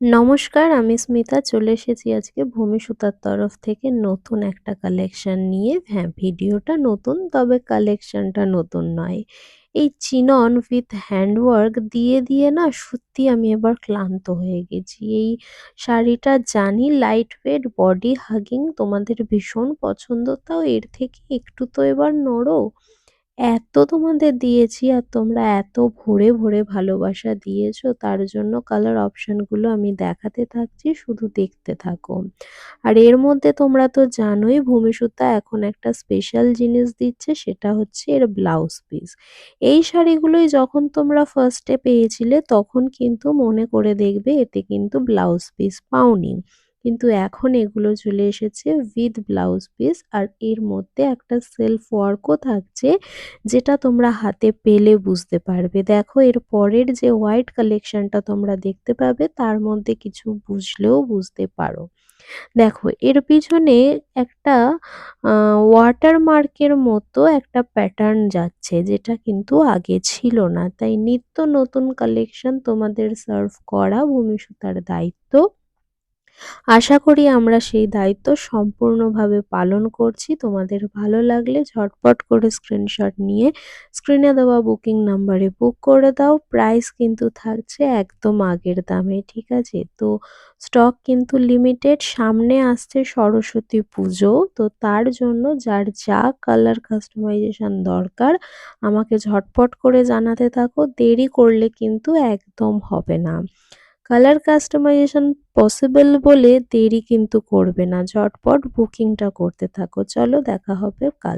নমস্কার, আমি স্মিতা চলে এসেছি আজকে ভূমি সুতার তরফ থেকে নতুন একটা কালেকশন নিয়ে। হ্যাঁ, ভিডিওটা নতুন তবে কালেকশনটা নতুন নয়। এই চিনন উইথ হ্যান্ডওয়ার্ক দিয়ে দিয়ে না সত্যি আমি এবার ক্লান্ত হয়ে গেছি। এই শাড়িটা জানি লাইট ওয়েট বডি হাগিং তোমাদের ভীষণ পছন্দ, তাও এর থেকে একটু তো এবার নড়ো। এত তোমাদের দিয়েছি আর তোমরা এত ভরে ভরে ভালোবাসা দিয়েছো, তার জন্য কালার অপশনগুলো আমি দেখাতে থাকছি, শুধু দেখতে থাকো। আর এর মধ্যে তোমরা তো জানোই ভূমিসূতা এখন একটা স্পেশাল জিনিস দিচ্ছে, সেটা হচ্ছে এর ব্লাউজ পিস। এই শাড়িগুলোই যখন তোমরা ফার্স্টে পেয়েছিলে তখন কিন্তু মনে করে দেখবে এতে কিন্তু ব্লাউজ পিস পাওনি, কিন্তু এখন এগুলো চলে এসেছে উইথ ব্লাউজ পিস। আর এর মধ্যে একটা সেলফ ওয়ার্কও থাকছে, যেটা তোমরা হাতে পেলে বুঝতে পারবে। দেখো এর পরের যে হোয়াইট কালেকশনটা তোমরা দেখতে পাবে তার মধ্যে কিছু বুঝলেও বুঝতে পারো। দেখো এর পিছনে একটা ওয়াটারমার্কের মতো একটা প্যাটার্ন যাচ্ছে, যেটা কিন্তু আগে ছিল না। তাই নিত্য নতুন কালেকশন তোমাদের সার্ভ করা ভূমিসূতার দায়িত্ব। আশা করি আমরা সেই দায়িত্ব সম্পূর্ণভাবে পালন করছি। তোমাদের ভালো লাগলে ঝটপট করে স্ক্রিনশট নিয়ে স্ক্রিনে দেওয়া বুকিং নাম্বারে বুক করে দাও। প্রাইস কিন্তু থাকছে একদম আগের দামে, ঠিক আছে? তো স্টক কিন্তু লিমিটেড, সামনে আসছে সরস্বতী পুজো, তো তার জন্য যার যা কালার কাস্টমাইজেশন দরকার আমাকে ঝটপট করে জানাতে থাকো, দেরি করলে কিন্তু একদম হবে না। কালার কাস্টমাইজেশন পসিবল বলে দেরি কিন্তু করবে না, ঝটপট বুকিংটা করতে থাকো। চলো দেখা হবে কাল।